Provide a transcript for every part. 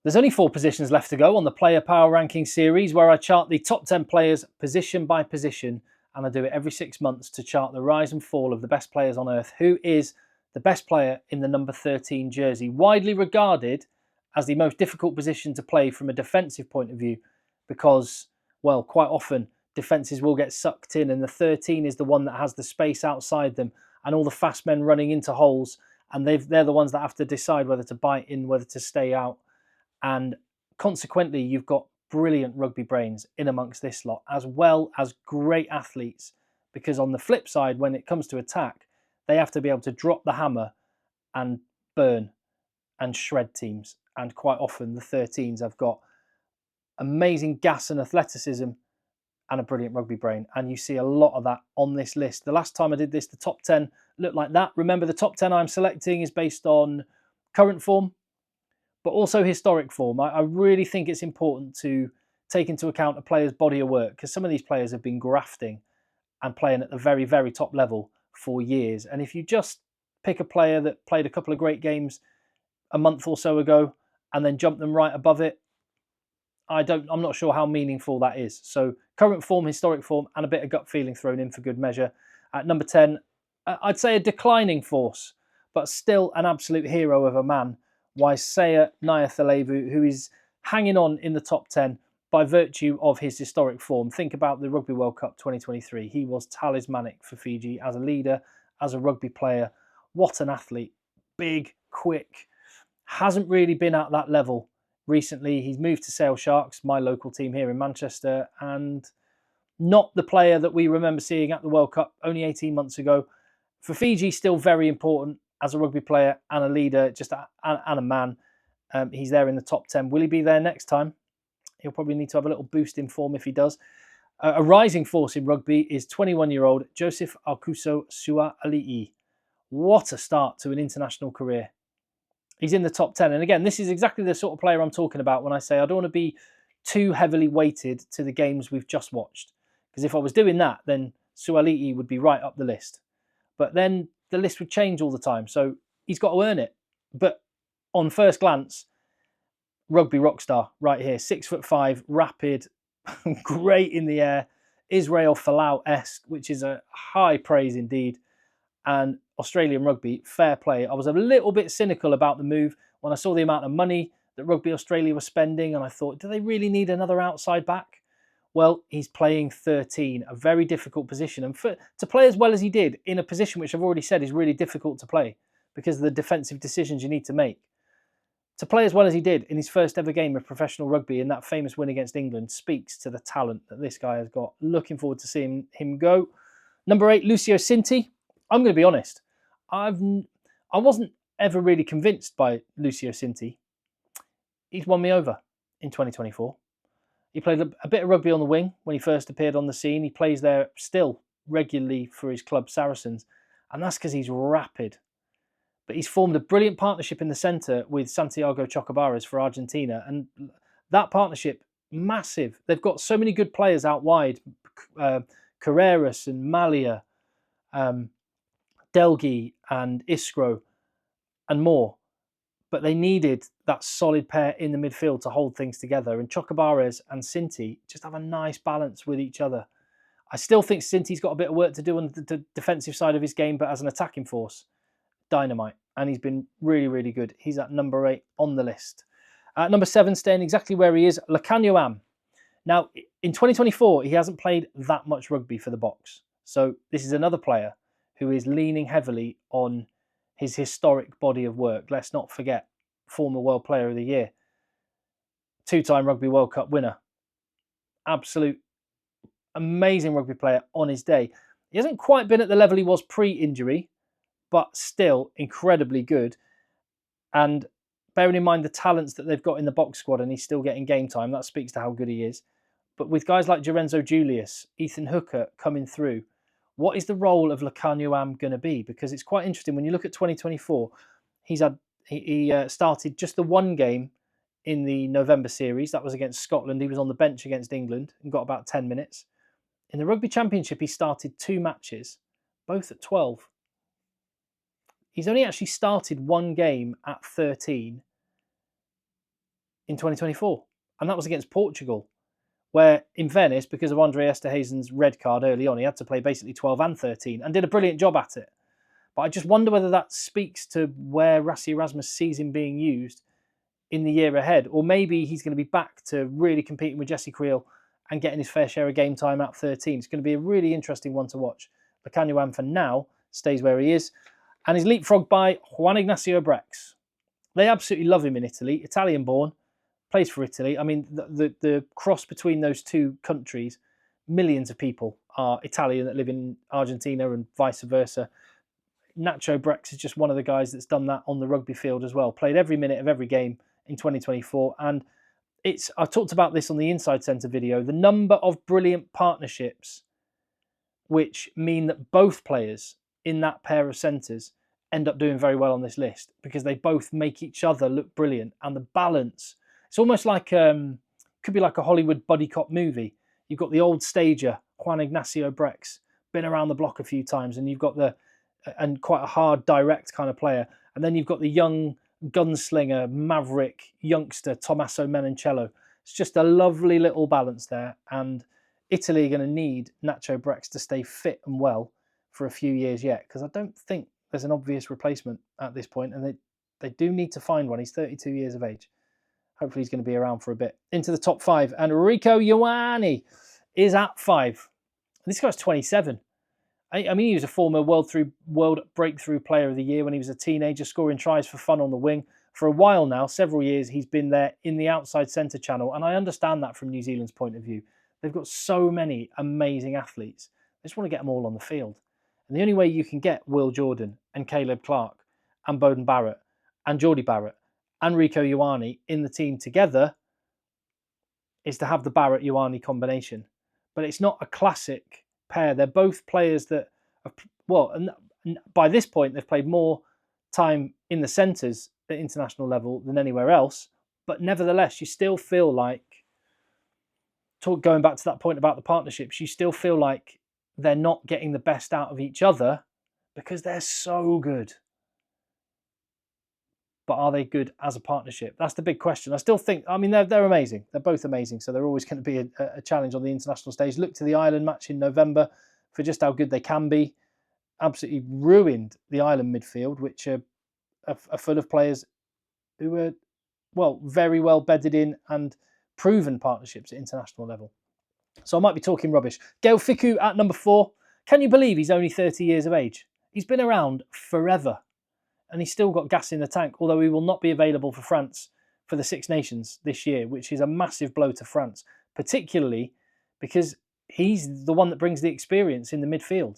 There's only 4 positions left to go on the Player Power Ranking series, where I chart the top 10 players position by position, and I do it every 6 months to chart the rise and fall of the best players on earth. Who is the best player in the number 13 jersey? Widely regarded as the most difficult position to play from a defensive point of view, because, well, quite often defences will get sucked in, and the 13 is the one that has the space outside them and all the fast men running into holes, and they're the ones that have to decide whether to bite in, whether to stay out. And consequently, you've got brilliant rugby brains in amongst this lot, as well as great athletes, because on the flip side, when it comes to attack, they have to be able to drop the hammer and burn and shred teams. And quite often the 13s have got amazing gas and athleticism and a brilliant rugby brain. And you see a lot of that on this list. The last time I did this, the top 10 looked like that. Remember, the top 10 I'm selecting is based on current form, but also historic form. I really think it's important to take into account a player's body of work, because some of these players have been grafting and playing at the very, very top level for years. And if you just pick a player that played a couple of great games a month or so ago and then jump them right above it, I'm not sure how meaningful that is. So current form, historic form, and a bit of gut feeling thrown in for good measure. At number 10, I'd say a declining force, but still an absolute hero of a man, Waisea Nayacalevu, who is hanging on in the top 10 by virtue of his historic form. Think about the Rugby World Cup 2023. He was talismanic for Fiji as a leader, as a rugby player. What an athlete. Big, quick. Hasn't really been at that level recently. He's moved to Sale Sharks, my local team here in Manchester, and not the player that we remember seeing at the World Cup only 18 months ago. For Fiji, still very important as a rugby player and a leader, just and a man. He's there in the top 10. Will he be there next time? He'll probably need to have a little boost in form if he does. A rising force in rugby is 21-year-old Joseph Alkuso Suaalii. What a start to an international career. He's in the top 10. And again, this is exactly the sort of player I'm talking about when I say I don't want to be too heavily weighted to the games we've just watched. Because if I was doing that, then Suaalii would be right up the list. But then the list would change all the time. So he's got to earn it. But on first glance, rugby rock star right here. 6'5", rapid, great in the air. Israel Folau-esque, which is a high praise indeed. And Australian rugby, fair play. I was a little bit cynical about the move when I saw the amount of money that Rugby Australia was spending, and I thought, do they really need another outside back? Well, he's playing 13, a very difficult position. And to play as well as he did in a position which I've already said is really difficult to play because of the defensive decisions you need to make. To play as well as he did in his first ever game of professional rugby in that famous win against England speaks to the talent that this guy has got. Looking forward to seeing him go. Number 8, Lucio Cinti. I'm going to be honest. I wasn't ever really convinced by Lucio Cinti. He's won me over in 2024. He played a bit of rugby on the wing when he first appeared on the scene. He plays there still regularly for his club Saracens, and that's because he's rapid. But he's formed a brilliant partnership in the centre with Santiago Chocobares for Argentina, and that partnership, massive. They've got so many good players out wide, Carreras and Malia, Delgi and Iskro and more. But they needed that solid pair in the midfield to hold things together. And Chocobares and Cinti just have a nice balance with each other. I still think Cinti's got a bit of work to do on the defensive side of his game, but as an attacking force, dynamite. And he's been really, really good. He's at number 8 on the list. Number 7, staying exactly where he is, Lukhanyo Am. Now, in 2024, he hasn't played that much rugby for the Boks. So this is another player who is leaning heavily on his historic body of work. Let's not forget, former World Player of the Year, 2-time Rugby World Cup winner. Absolute amazing rugby player on his day. He hasn't quite been at the level he was pre-injury, but still incredibly good. And bearing in mind the talents that they've got in the Boks squad, and he's still getting game time, that speaks to how good he is. But with guys like Lorenzo Julius, Ethan Hooker coming through, what is the role of Lukhanyo Am going to be? Because it's quite interesting when you look at 2024. He started just the one game in the November series. That was against Scotland. He was on the bench against England and got about 10 minutes. In the Rugby Championship, he started 2 matches, both at 12. He's only actually started one game at 13 in 2024. And that was against Portugal, where, in fairness, because of Andre Esterhazen's red card early on, he had to play basically 12 and 13 and did a brilliant job at it. But I just wonder whether that speaks to where Rassie Erasmus sees him being used in the year ahead. Or maybe he's going to be back to really competing with Jesse Kriel and getting his fair share of game time at 13. It's going to be a really interesting one to watch. Lukhanyo Am, for now, stays where he is and is leapfrogged by Juan Ignacio Brex. They absolutely love him in Italy. Italian-born, plays for Italy. I mean, the cross between those two countries, millions of people are Italian that live in Argentina and vice versa. Nacho Brex is just one of the guys that's done that on the rugby field as well. Played every minute of every game in 2024. And I talked about this on the Inside Centre video, the number of brilliant partnerships which mean that both players in that pair of centres end up doing very well on this list because they both make each other look brilliant. And the balance, it's almost like, could be like a Hollywood buddy cop movie. You've got the old stager, Juan Ignacio Brex, been around the block a few times, and you've got and quite a hard, direct kind of player. And then you've got the young gunslinger, maverick, youngster, Tommaso Menoncello. It's just a lovely little balance there. And Italy are going to need Nacho Brex to stay fit and well for a few years yet, because I don't think there's an obvious replacement at this point, and they do need to find one. He's 32 years of age. Hopefully he's going to be around for a bit. Into the top 5, and Rieko Ioane is at 5. This guy's 27. I mean, he was a former World Breakthrough Player of the Year when he was a teenager, scoring tries for fun on the wing. For a while now, several years, he's been there in the outside centre channel, and I understand that from New Zealand's point of view. They've got so many amazing athletes. They just want to get them all on the field. And the only way you can get Will Jordan and Caleb Clark and Beauden Barrett and Geordie Barrett and Rieko Ioane in the team together is to have the Barrett-Ioane combination. But it's not a classic pair. They're both players that, by this point, they've played more time in the centres at international level than anywhere else. But nevertheless, you still feel like, going back to that point about the partnerships, you still feel like they're not getting the best out of each other because they're so good. But are they good as a partnership? That's the big question. I still think, I mean, they're amazing. They're both amazing. So they're always going to be a challenge on the international stage. Look to the Ireland match in November for just how good they can be. Absolutely ruined the Ireland midfield, which are full of players who are, very well bedded in and proven partnerships at international level. So I might be talking rubbish. Gael Fickou at number 4. Can you believe he's only 30 years of age? He's been around forever. And he's still got gas in the tank, although he will not be available for France for the Six Nations this year, which is a massive blow to France, particularly because he's the one that brings the experience in the midfield.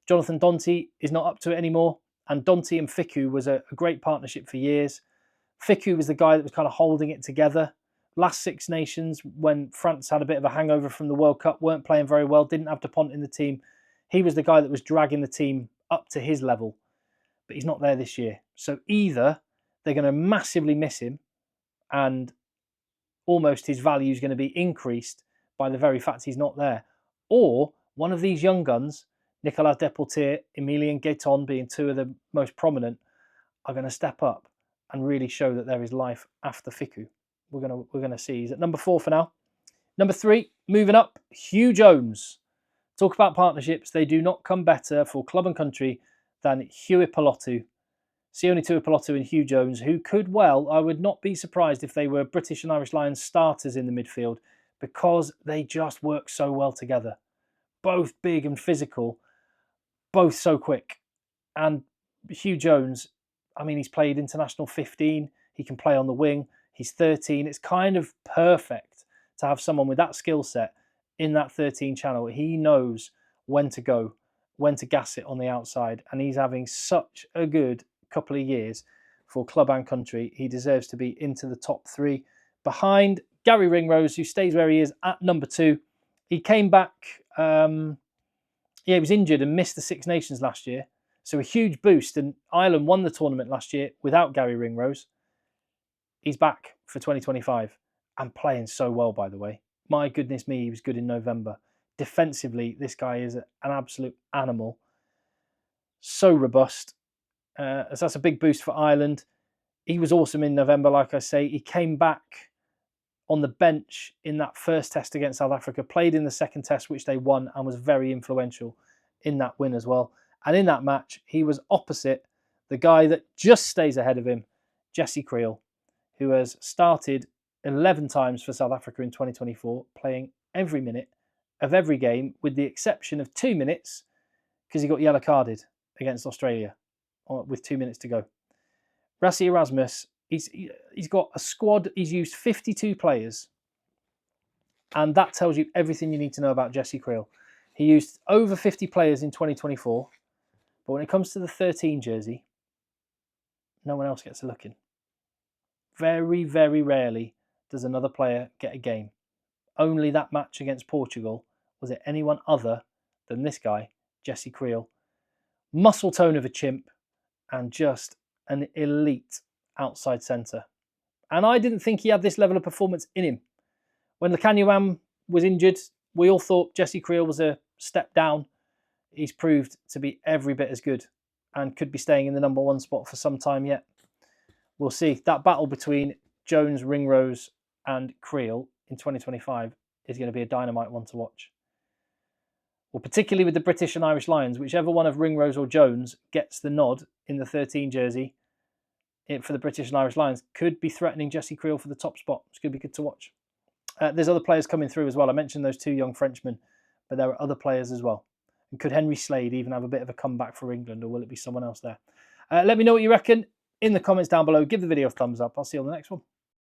Jonathan Danty is not up to it anymore, and Danty and Fickou was a great partnership for years. Fickou was the guy that was kind of holding it together. Last Six Nations, when France had a bit of a hangover from the World Cup, weren't playing very well, didn't have Dupont in the team. He was the guy that was dragging the team up to his level. But he's not there this year. So either they're going to massively miss him and almost his value is going to be increased by the very fact he's not there, or one of these young guns, Nicolas Deportier, Emilien Gaiton being two of the most prominent, are going to step up and really show that there is life after Fickou. We're going to see. He's at number 4 for now. Number 3, moving up, Huw Jones. Talk about partnerships. They do not come better for club and country than Sione Tuipulotu and Huw Jones, who could I would not be surprised if they were British and Irish Lions starters in the midfield because they just work so well together. Both big and physical, both so quick. And Huw Jones, I mean, he's played international 15. He can play on the wing. He's 13. It's kind of perfect to have someone with that skill set in that 13 channel. He knows when to go, when to gas it on the outside, and he's having such a good couple of years for club and country. He deserves to be into the top 3 behind Garry Ringrose, who stays where he is at number 2. He came back, he was injured and missed the Six Nations last year, so a huge boost, and Ireland won the tournament last year without Garry Ringrose. He's back for 2025 and playing so well, by the way. My goodness me, he was good in November. Defensively, this guy is an absolute animal. So robust. So that's a big boost for Ireland. He was awesome in November, like I say. He came back on the bench in that first test against South Africa, played in the second test, which they won, and was very influential in that win as well. And in that match, he was opposite the guy that just stays ahead of him, Jesse Kriel, who has started 11 times for South Africa in 2024, playing every minute of every game, with the exception of 2 minutes, because he got yellow carded against Australia with 2 minutes to go. Rassie Erasmus, he's got a squad. He's used 52 players, and that tells you everything you need to know about Jesse Kriel. He used over 50 players in 2024, but when it comes to the 13 jersey, no one else gets a look in. Very, very rarely does another player get a game. Only that match against Portugal was it anyone other than this guy, Jesse Kriel. Muscle tone of a chimp and just an elite outside centre. And I didn't think he had this level of performance in him. When Lukhanyo Am was injured, we all thought Jesse Kriel was a step down. He's proved to be every bit as good and could be staying in the number one spot for some time yet. We'll see. That battle between Jones, Ringrose and Kriel in 2025 is going to be a dynamite one to watch. Well, particularly with the British and Irish Lions, whichever one of Ringrose or Jones gets the nod in the 13 jersey for the British and Irish Lions could be threatening Jesse Kriel for the top spot. It's going to be good to watch. There's other players coming through as well. I mentioned those two young Frenchmen, but there are other players as well. And could Henry Slade even have a bit of a comeback for England, or will it be someone else there? Let me know what you reckon in the comments down below. Give the video a thumbs up. I'll see you on the next one.